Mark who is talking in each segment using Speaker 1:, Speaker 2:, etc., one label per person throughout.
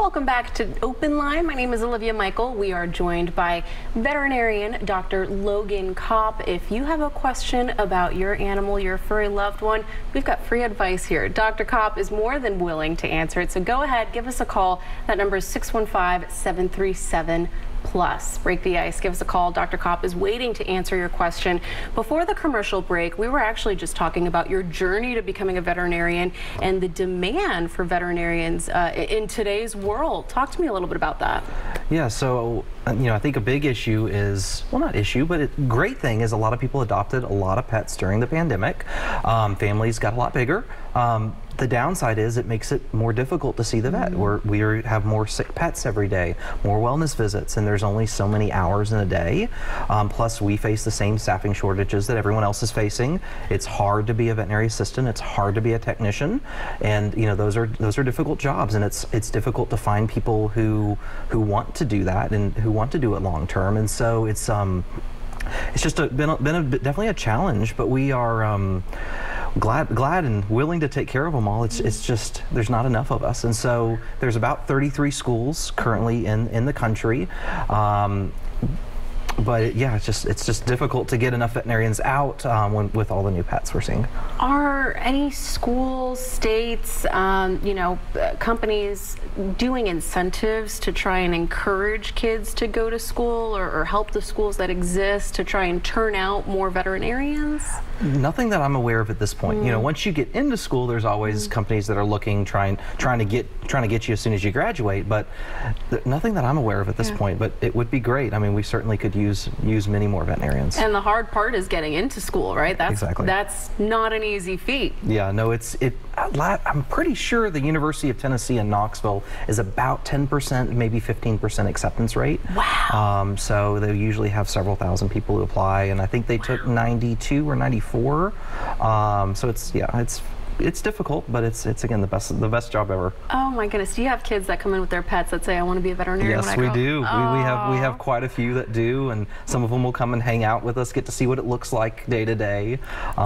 Speaker 1: Welcome back to Open Line. My name is Olivia Michael. We are joined by veterinarian Dr. Logan Kopp. If you have a question about your animal, your furry loved one, we've got free advice here. Dr. Kopp is more than willing to answer it, so go ahead, give us a call. That number is 615-737-PLUS. Break the ice, give us a call. Dr. Kopp is waiting to answer your question. Before the commercial break, we were actually just talking about your journey to becoming a veterinarian and the demand for veterinarians in today's world. Talk to me a little bit about that.
Speaker 2: Yeah, so I think a big issue is, well, not issue, but great thing is a lot of people adopted a lot of pets during the pandemic. Families got a lot bigger. The downside is it makes it more difficult to see the vet. We have more sick pets every day, more wellness visits, and there's only so many hours in a day. Plus, we face the same staffing shortages that everyone else is facing. It's hard to be a veterinary assistant. It's hard to be a technician, and those are difficult jobs, and it's difficult to find people who want to do that and who want to do it long term. And so it's just definitely a challenge, but we are glad and willing to take care of them all. It's just there's not enough of us, and so there's about 33 schools currently in the country. But yeah, it's just difficult to get enough veterinarians out with all the new pets we're seeing. Are
Speaker 1: any schools, states, companies doing incentives to try and encourage kids to go to school or help the schools that exist to try and turn out more veterinarians?
Speaker 2: Nothing that I'm aware of at this point. Once you get into school, there's always companies that are looking, trying to get you as soon as you graduate. But nothing that I'm aware of at this point. But it would be great. I mean, we certainly could use many more veterinarians.
Speaker 1: And the hard part is getting into school, right? That's not an easy feat.
Speaker 2: Yeah, no, I'm pretty sure the University of Tennessee in Knoxville is about 10%, maybe 15% acceptance rate.
Speaker 1: Wow.
Speaker 2: So they usually have several thousand people who apply, and I think they took 92 or 94. So it's difficult, but it's again the best job ever.
Speaker 1: Oh my goodness! Do you have kids that come in with their pets that say, "I want to be a veterinarian"?
Speaker 2: Yes, we do. We have quite a few that do, and some of them will come and hang out with us, get to see what it looks like day to day.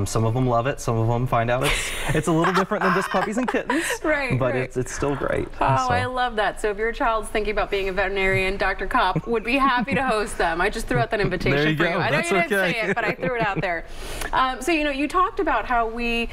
Speaker 2: Some of them love it. Some of them find out it's a little different than just puppies and kittens.
Speaker 1: Right.
Speaker 2: But it's still great.
Speaker 1: Oh, so. I love that. So if your child's thinking about being a veterinarian, Dr. Kopp would be happy to host them. I just threw out that invitation
Speaker 2: there you
Speaker 1: for
Speaker 2: go.
Speaker 1: you. I know you didn't say it, but I threw it out there. So you talked about how we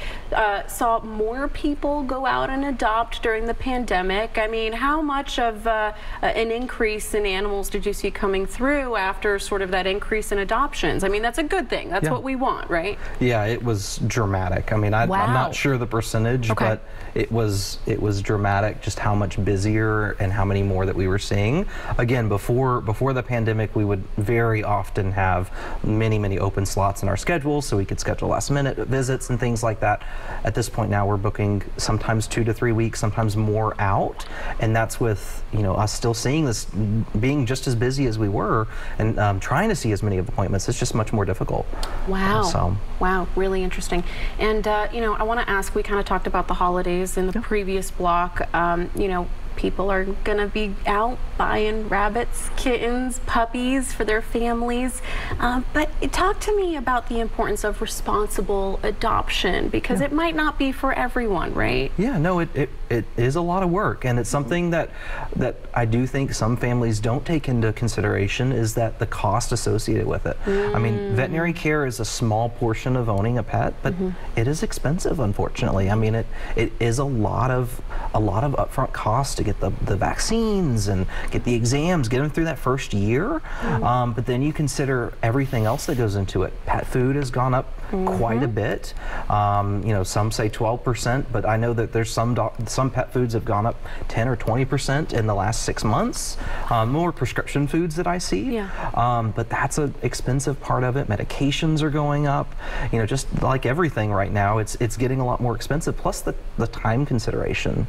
Speaker 1: saw more people go out and adopt during the pandemic. I mean, how much of an increase in animals did you see coming through after sort of that increase in adoptions? I mean, that's a good thing. That's what we want, right?
Speaker 2: Yeah, it was dramatic. I mean, I'm not sure the percentage, but it was dramatic just how much busier and how many more that we were seeing. Again, before the pandemic, we would very often have many open slots in our schedules, so we could schedule last-minute visits and things like that. At this point now, we're booking sometimes 2 to 3 weeks, sometimes more out, and that's with us still seeing this, being just as busy as we were, and trying to see as many appointments. It's just much more difficult.
Speaker 1: Wow. Wow, really interesting. And I want to ask, we kind of talked about the holidays in the previous block. People are gonna be out buying rabbits, kittens, puppies for their families. But talk to me about the importance of responsible adoption, because it might not be for everyone, right? Yeah, no,
Speaker 2: it is a lot of work, and it's something that I do think some families don't take into consideration, is that the cost associated with it. I mean, veterinary care is a small portion of owning a pet, but it is expensive, unfortunately. I mean, it is a lot of upfront costs to get the vaccines and get the exams, get them through that first year. But then you consider everything else that goes into it. Pet food has gone up quite a bit. Some say 12%, but I know that there's some pet foods have gone up 10 or 20% in the last 6 months. More prescription foods that I see. But that's an expensive part of it. Medications are going up. Just like everything right now, it's getting a lot more expensive. Plus the time consideration.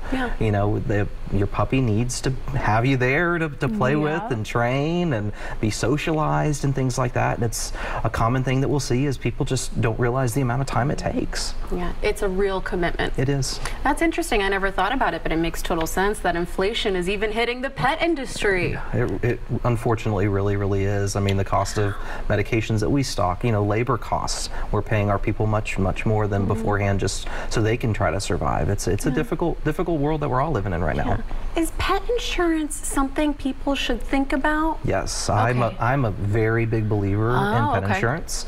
Speaker 2: Your puppy needs to have you there to play with and train and be socialized and things like that. And it's a common thing that we'll see is people just don't don't realize the amount of time it takes.
Speaker 1: Yeah, it's a real commitment.
Speaker 2: It is.
Speaker 1: That's interesting. I never thought about it, but it makes total sense that inflation is even hitting the pet industry.
Speaker 2: It unfortunately really is. I mean, the cost of medications that we stock, you know, labor costs, we're paying our people much more than beforehand just so they can try to survive. It's a difficult world that we're all living in right now.
Speaker 1: Is pet insurance something people should think about?
Speaker 2: Yes, I'm a very big believer in pet insurance.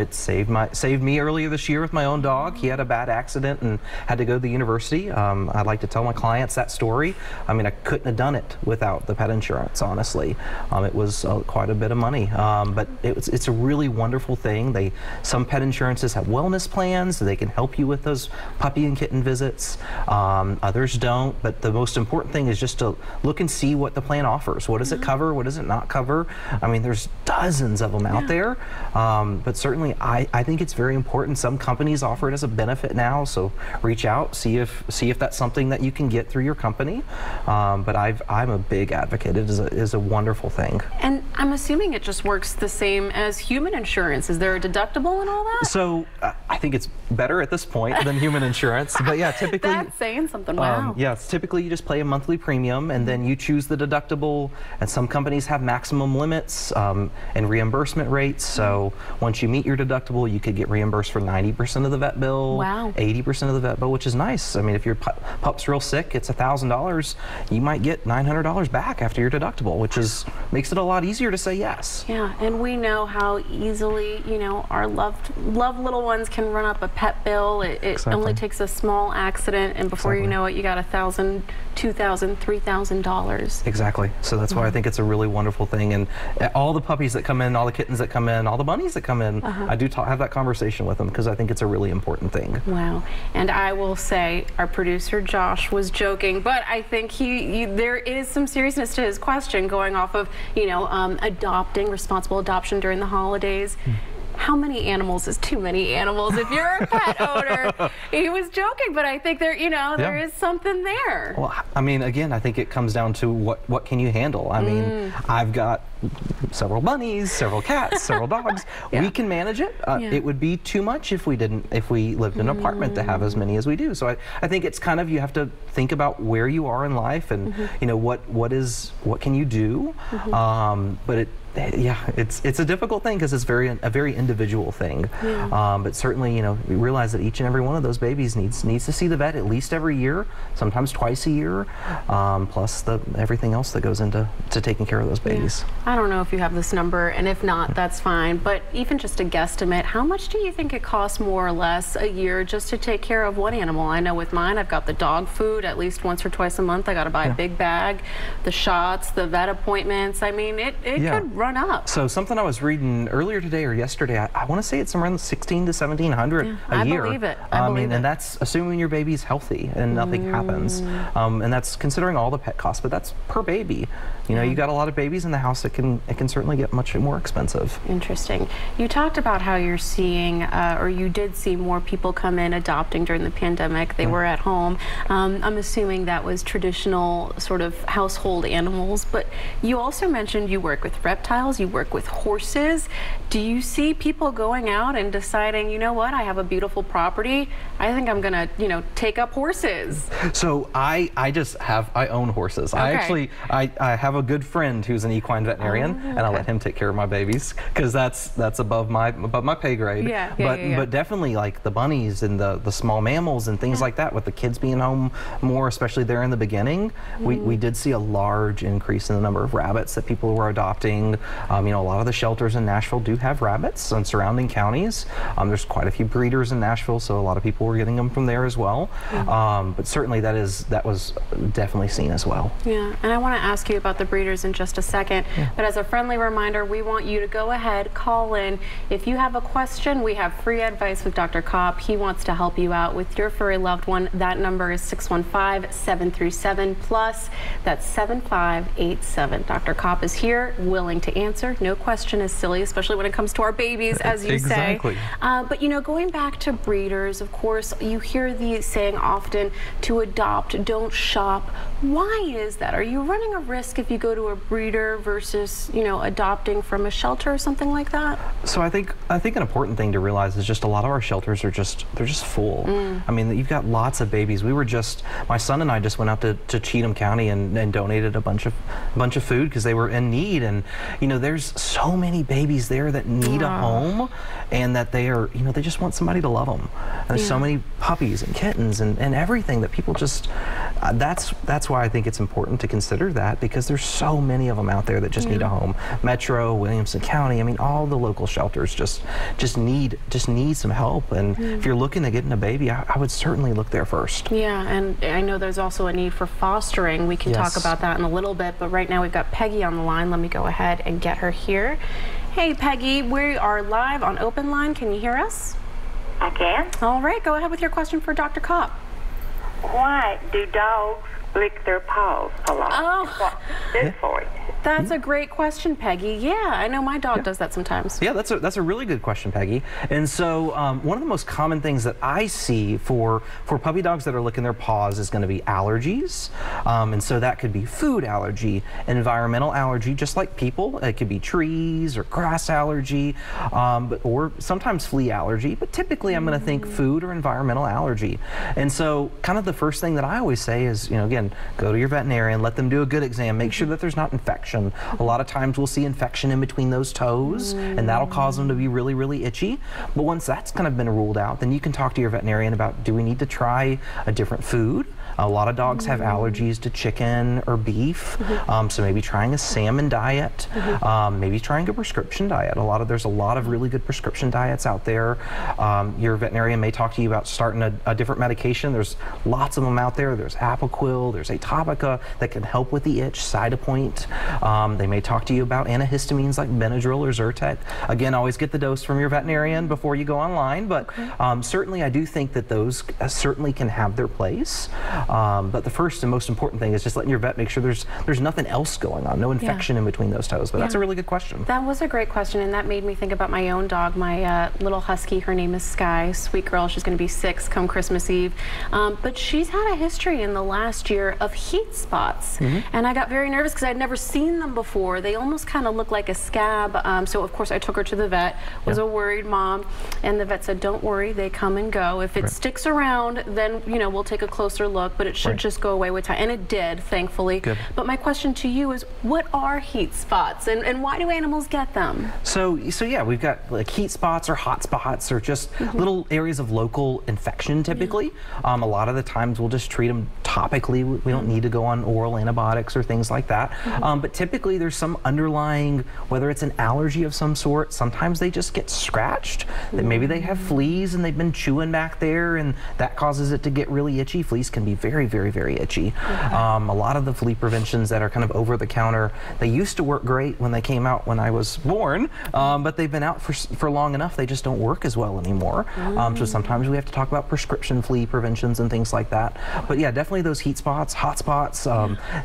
Speaker 2: It saved me earlier this year with my own dog. He had a bad accident and had to go to the university. I like to tell my clients that story. I mean, I couldn't have done it without the pet insurance, honestly. It was quite a bit of money, but it's a really wonderful thing. Some pet insurances have wellness plans, so they can help you with those puppy and kitten visits. Others don't, but the most important thing is just to look and see what the plan offers. What does it cover? What does it not cover? I mean, there's dozens of them out there, but certainly I think it's very important. Some companies offer it as a benefit now, so reach out, see if that's something that you can get through your company. But I'm a big advocate. It is a wonderful thing.
Speaker 1: And I'm assuming it just works the same as human insurance. Is there a deductible and all that?
Speaker 2: So I think it's better at this point than human insurance. But yeah, typically
Speaker 1: that's saying something. Wow.
Speaker 2: Yes, typically you just pay a monthly premium and then you choose the deductible. And some companies have maximum limits and reimbursement rates. So once you meet your deductible, you could get reimbursed for 90% of the vet bill.
Speaker 1: Wow.
Speaker 2: 80% of the vet bill, which is nice. I mean, if your pup's real sick, it's $1,000. You might get $900 back after your deductible, which makes it a lot easier to say yes.
Speaker 1: Yeah, and we know how easily, you know, our loved little ones can run up a pet bill. It only takes a small accident, and before you know it, you got $1,000, $2,000, $3,000.
Speaker 2: Exactly. So that's why I think it's a really wonderful thing. And all the puppies that come in, all the kittens that come in, all the bunnies that come in, I do have that conversation with them because I think it's a really important thing.
Speaker 1: Wow. And I will say, our producer Josh was joking, but I think there is some seriousness to his question going off of, you know, adopting, responsible adoption during the holidays. How many animals is too many animals if you're a pet owner? He was joking, but I think there is something there.
Speaker 2: Well, I mean, again, I think it comes down to what can you handle. I mean, I've got several bunnies, several cats, several dogs. We can manage it. It would be too much if we lived in an apartment to have as many as we do. So I think it's kind of, you have to think about where you are in life and you know what can you do. But it's a difficult thing because it's a very individual thing. But certainly, you know, we realize that each and every one of those babies needs to see the vet at least every year, sometimes twice a year, plus everything else that goes into taking care of those babies.
Speaker 1: I don't know if you have this number, and if not, that's fine. But even just a guesstimate, how much do you think it costs more or less a year just to take care of one animal? I know with mine, I've got the dog food at least once or twice a month. I got to buy a big bag, the shots, the vet appointments. I mean, it could run up.
Speaker 2: So something I was reading earlier today or yesterday, I want to say it's around $1,600 to $1,700 a year.
Speaker 1: I believe it.
Speaker 2: And that's assuming your baby's healthy and nothing happens. And that's considering all the pet costs, but that's per baby. You know, you got a lot of babies in the house, it can certainly get much more expensive.
Speaker 1: Interesting. You talked about how you're seeing, or you did see more people come in adopting during the pandemic. They were at home. I'm assuming that was traditional sort of household animals, but you also mentioned you work with reptiles, you work with horses. Do you see people going out and deciding, you know what, I have a beautiful property, I think I'm gonna, you know, take up horses?
Speaker 2: So I own horses.
Speaker 1: Okay.
Speaker 2: I have a good friend who's an equine veterinarian, and I let him take care of my babies because that's above my pay grade. But definitely like the bunnies and the small mammals and things like that, with the kids being home more, especially there in the beginning, we did see a large increase in the number of rabbits that people were adopting. You know, a lot of the shelters in Nashville do have rabbits in surrounding counties. There's quite a few breeders in Nashville, so a lot of people were getting them from there as well. But certainly that was definitely seen as well.
Speaker 1: Yeah, and I want to ask you about the breeders in just a second, but as a friendly reminder, we want you to go ahead, call in. If you have a question, we have free advice with Dr. Kopp. He wants to help you out with your furry loved one. That number is 615-737+. That's 7587. Dr. Kopp is here, willing to to answer. No question is silly, especially when it comes to our babies, as you
Speaker 2: Exactly.
Speaker 1: say. But you know, going back to breeders, of course, you hear the saying often to adopt, don't shop. Why is that? Are you running a risk if you go to a breeder versus, you know, adopting from a shelter or something like that?
Speaker 2: So I think an important thing to realize is just a lot of our shelters are just full. I mean, you've got lots of babies. My son and I just went out to Cheatham County and donated a bunch of food because they were in need. And you know, there's so many babies there that need a home, and that they just want somebody to love them. And there's so many puppies and kittens and everything that people just. That's why I think it's important to consider that, because there's so many of them out there that just need a home. Metro, Williamson County, I mean, all the local shelters just need some help. And if you're looking to get in a baby, I would certainly look there first.
Speaker 1: Yeah, and I know there's also a need for fostering. We can talk about that in a little bit, but right now we've got Peggy on the line. Let me go ahead and get her here. Hey Peggy, we are live on Open Line. Can you hear us?
Speaker 3: I can.
Speaker 1: All right, go ahead with your question for Dr. Kopp.
Speaker 3: Why do dogs lick their paws a lot?
Speaker 1: Oh.
Speaker 3: What's good for it?
Speaker 1: That's a great question, Peggy. Yeah, I know my dog does that sometimes.
Speaker 2: Yeah, that's a really good question, Peggy. And so one of the most common things that I see for puppy dogs that are licking their paws is going to be allergies. And so that could be food allergy, environmental allergy, just like people. It could be trees or grass allergy, or sometimes flea allergy. But typically I'm going to think food or environmental allergy. And so kind of the first thing that I always say is, you know, again, go to your veterinarian, let them do a good exam, make sure that there's not infection. A lot of times we'll see infection in between those toes, and that'll cause them to be really, really itchy. But once that's kind of been ruled out, then you can talk to your veterinarian about, do we need to try a different food? A lot of dogs have allergies to chicken or beef, so maybe trying a salmon diet, maybe trying a prescription diet. There's a lot of really good prescription diets out there. Your veterinarian may talk to you about starting a different medication. There's lots of them out there. There's Apoquil, there's Atopica that can help with the itch, Cytopoint. They may talk to you about antihistamines like Benadryl or Zyrtec. Again, always get the dose from your veterinarian before you go online, but certainly I do think that those certainly can have their place. But the first and most important thing is just letting your vet make sure there's nothing else going on, no infection in between those toes. But that's a really good question.
Speaker 1: That was a great question, and that made me think about my own dog, my little husky. Her name is Sky, sweet girl. She's going to be 6 come Christmas Eve. But she's had a history in the last year of heat spots, and I got very nervous because I'd never seen them before. They almost kind of look like a scab. So of course I took her to the vet, was a worried mom, and the vet said, don't worry, they come and go. If it sticks around, then we'll take a closer look, but it should just go away with time. And it did, thankfully.
Speaker 2: Good.
Speaker 1: But my question to you is, what are heat spots, and why do animals get them?
Speaker 2: So yeah, we've got like heat spots or hot spots or just little areas of local infection typically. A lot of the times we'll just treat them topically. We don't need to go on oral antibiotics or things like that. But typically there's some underlying, whether it's an allergy of some sort, sometimes they just get scratched. That maybe they have fleas and they've been chewing back there, and that causes it to get really itchy. Fleas can be very, very, very itchy. A lot of the flea preventions that are kind of over the counter, they used to work great when they came out when I was born, but they've been out for long enough, they just don't work as well anymore. So sometimes we have to talk about prescription flea preventions and things like that. But yeah, definitely those heat spots, hot spots,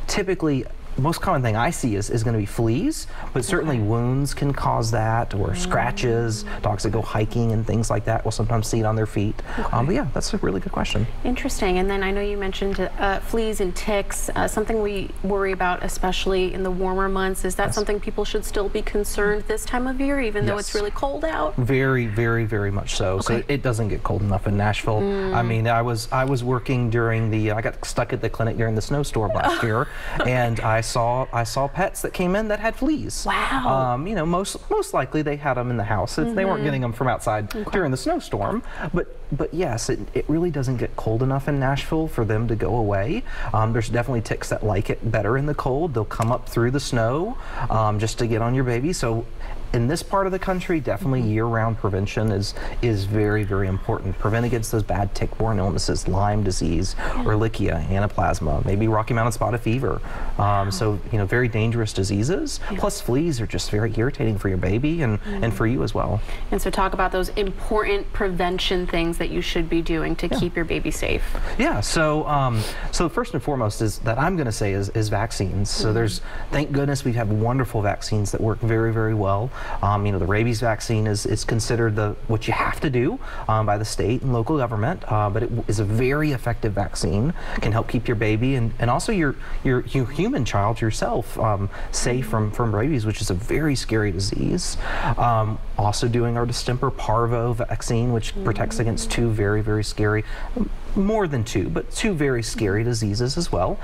Speaker 2: typically most common thing I see is going to be fleas, but certainly wounds can cause that, or scratches. Dogs that go hiking and things like that will sometimes see it on their feet. But yeah, that's a really good question.
Speaker 1: Interesting. And then I know you mentioned fleas and ticks, something we worry about, especially in the warmer months. Is that something people should still be concerned this time of year, even though it's really cold out?
Speaker 2: Very, very, very much so. So it doesn't get cold enough in Nashville. I mean, I was working during I got stuck at the clinic during the snowstorm last year, and I saw pets that came in that had fleas.
Speaker 1: Wow.
Speaker 2: Most likely they had them in the house. They weren't getting them from outside during the snowstorm. But yes, it really doesn't get cold enough in Nashville for them to go away. There's definitely ticks that like it better in the cold. They'll come up through the snow just to get on your baby. So in this part of the country, definitely year-round prevention is very, very important. Prevent against those bad tick-borne illnesses, Lyme disease, Ehrlichia, anaplasma, maybe Rocky Mountain spotted fever. So, you know, very dangerous diseases. Plus, fleas are just very irritating for your baby and for you as well.
Speaker 1: And so talk about those important prevention things that you should be doing to keep your baby safe.
Speaker 2: Yeah, so so first and foremost is that I'm going to say is vaccines. So there's, thank goodness, we have wonderful vaccines that work very, very well. You know, the rabies vaccine is considered what you have to do by the state and local government, but it is a very effective vaccine. Can help keep your baby and also your human child yourself safe from rabies, which is a very scary disease. Also doing our distemper parvo vaccine, which protects against two very, very scary, more than two, but two very scary diseases as well.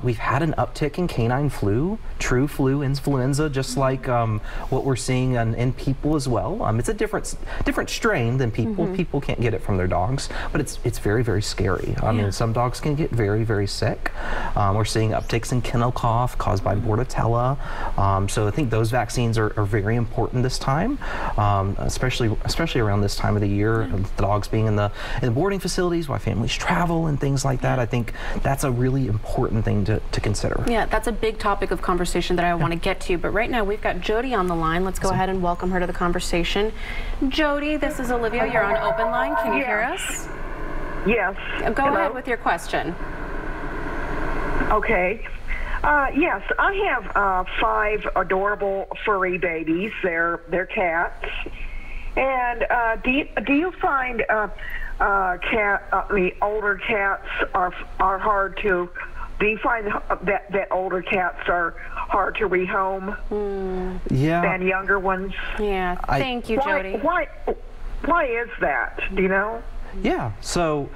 Speaker 2: We've had an uptick in canine flu, true flu, influenza, just like what we're seeing in people as well. It's a different strain than people. People can't get it from their dogs, but it's very, very scary. I mean, some dogs can get very, very sick. We're seeing upticks in kennel cough caused by Bordetella. So I think those vaccines are very important this time, especially around this time of the year. The dogs being in the boarding facilities while families travel and things like that. I think that's a really important thing to consider.
Speaker 1: Yeah, that's a big topic of conversation that I want to get to, but right now we've got Jody on the line. Let's go ahead and welcome her to the conversation. Jody, this is Olivia. You're on open line. Can you hear us?
Speaker 4: Yes.
Speaker 1: Go ahead with your question.
Speaker 4: Okay. Yes, I have 5 adorable furry babies. They're cats. And do you find the older cats are hard to? Do you find that older cats are hard to rehome than younger ones?
Speaker 1: Yeah. Thank you, Jody.
Speaker 4: Why is that? Do you know?
Speaker 2: Yeah. So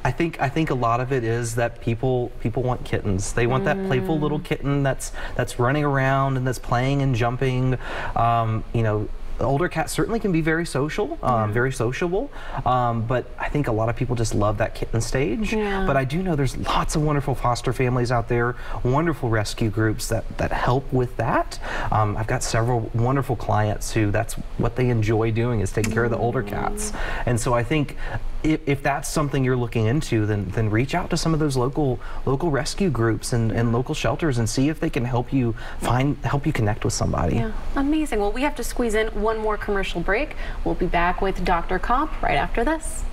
Speaker 2: I think a lot of it is that people want kittens. They want that playful little kitten that's running around and that's playing and jumping. You know, older cats certainly can be very social, very sociable, but I think a lot of people just love that kitten stage. But I do know there's lots of wonderful foster families out there, wonderful rescue groups that help with that. I've got several wonderful clients who that's what they enjoy doing, is taking care of the older cats. And so I think if that's something you're looking into, then reach out to some of those local rescue groups and local shelters and see if they can help you connect with somebody.
Speaker 1: Yeah, amazing. Well, we have to squeeze in one more commercial break. We'll be back with Dr. Kopp right after this.